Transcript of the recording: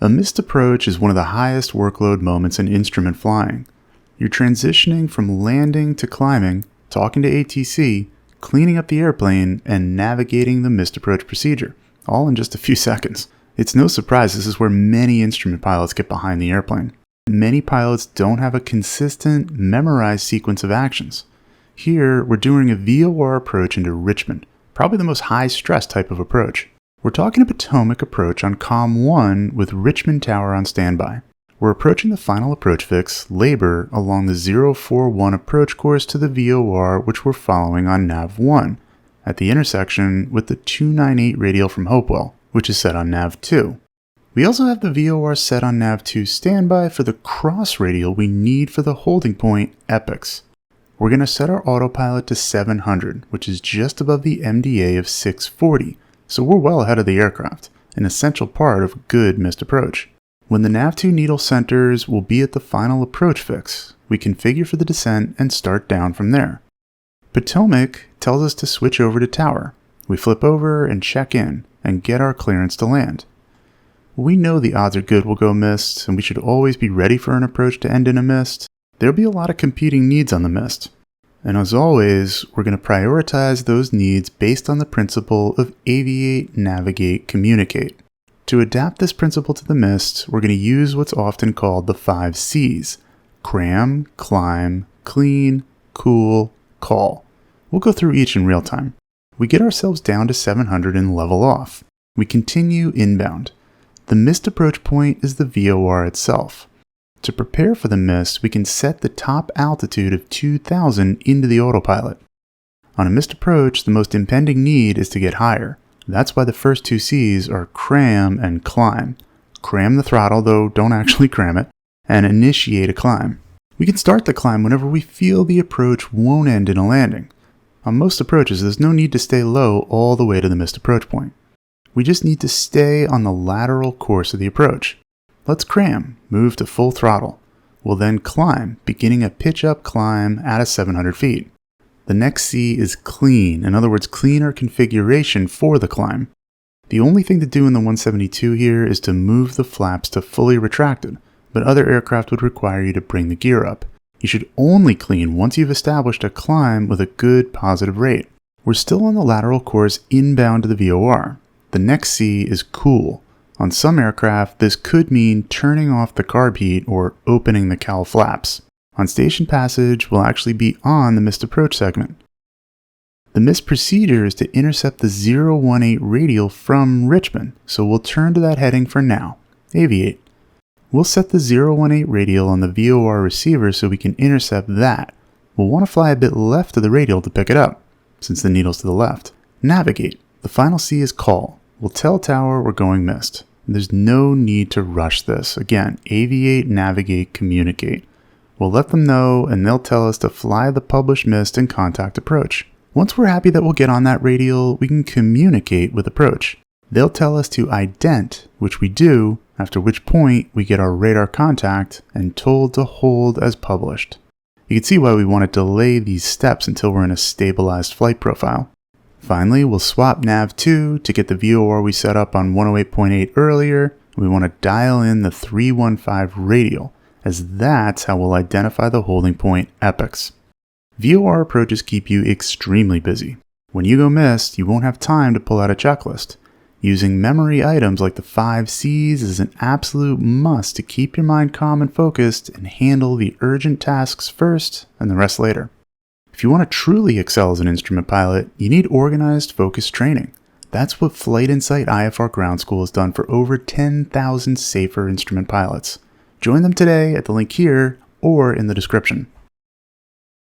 A missed approach is one of the highest workload moments in instrument flying. You're transitioning from landing to climbing, talking to ATC, cleaning up the airplane, and navigating the missed approach procedure, all in just a few seconds. It's no surprise this is where many instrument pilots get behind the airplane. Many pilots don't have a consistent, memorized sequence of actions. Here, we're doing a VOR approach into Richmond, probably the most high-stress type of approach. We're talking a Potomac approach on COM 1 with Richmond Tower on standby. We're approaching the final approach fix, labor, along the 041 approach course to the VOR which we're following on Nav 1, at the intersection with the 298 radial from Hopewell, which is set on Nav 2. We also have the VOR set on Nav 2 standby for the cross radial we need for the holding point, Epics. We're going to set our autopilot to 700, which is just above the MDA of 640, so we're well ahead of the aircraft, an essential part of good missed approach. When the Nav 2 needle centers will be at the final approach fix, we configure for the descent and start down from there. Potomac tells us to switch over to tower. We flip over and check in, and get our clearance to land. We know the odds are good we'll go missed, and we should always be ready for an approach to end in a missed. There'll be a lot of competing needs on the missed. And as always, we're going to prioritize those needs based on the principle of aviate, navigate, communicate. To adapt this principle to the missed, we're going to use what's often called the 5 C's: cram, climb, clean, cool, call. We'll go through each in real time. We get ourselves down to 700 and level off. We continue inbound. The missed approach point is the VOR itself. To prepare for the missed, we can set the top altitude of 2000 into the autopilot. On a missed approach, the most impending need is to get higher. That's why the first 2 C's are cram and climb. Cram the throttle, though don't actually cram it, and initiate a climb. We can start the climb whenever we feel the approach won't end in a landing. On most approaches, there's no need to stay low all the way to the missed approach point. We just need to stay on the lateral course of the approach. Let's cram, move to full throttle. We'll then climb, beginning a pitch-up climb at 700 feet. The next C is clean, in other words, cleaner configuration for the climb. The only thing to do in the 172 here is to move the flaps to fully retracted, but other aircraft would require you to bring the gear up. You should only clean once you've established a climb with a good positive rate. We're still on the lateral course inbound to the VOR. The next C is cool. On some aircraft, this could mean turning off the carb heat or opening the cowl flaps. On station passage, we'll actually be on the missed approach segment. The missed procedure is to intercept the 018 radial from Richmond, so we'll turn to that heading for now. Aviate. We'll set the 018 radial on the VOR receiver so we can intercept that. We'll want to fly a bit left of the radial to pick it up, since the needle's to the left. Navigate. The final C is call. We'll tell tower we're going missed. There's no need to rush this. Again, aviate, navigate, communicate. We'll let them know and they'll tell us to fly the published missed and contact approach. Once we're happy that we'll get on that radial, we can communicate with approach. They'll tell us to ident, which we do, after which point we get our radar contact and told to hold as published. You can see why we want to delay these steps until we're in a stabilized flight profile. Finally, we'll swap Nav 2 to get the VOR we set up on 108.8 earlier. We want to dial in the 315 radial, as that's how we'll identify the holding point, Epics. VOR approaches keep you extremely busy. When you go missed, you won't have time to pull out a checklist. Using memory items like the 5 C's is an absolute must to keep your mind calm and focused and handle the urgent tasks first and the rest later. If you want to truly excel as an instrument pilot, you need organized, focused training. That's what Flight Insight IFR Ground School has done for over 10,000 safer instrument pilots. Join them today at the link here or in the description.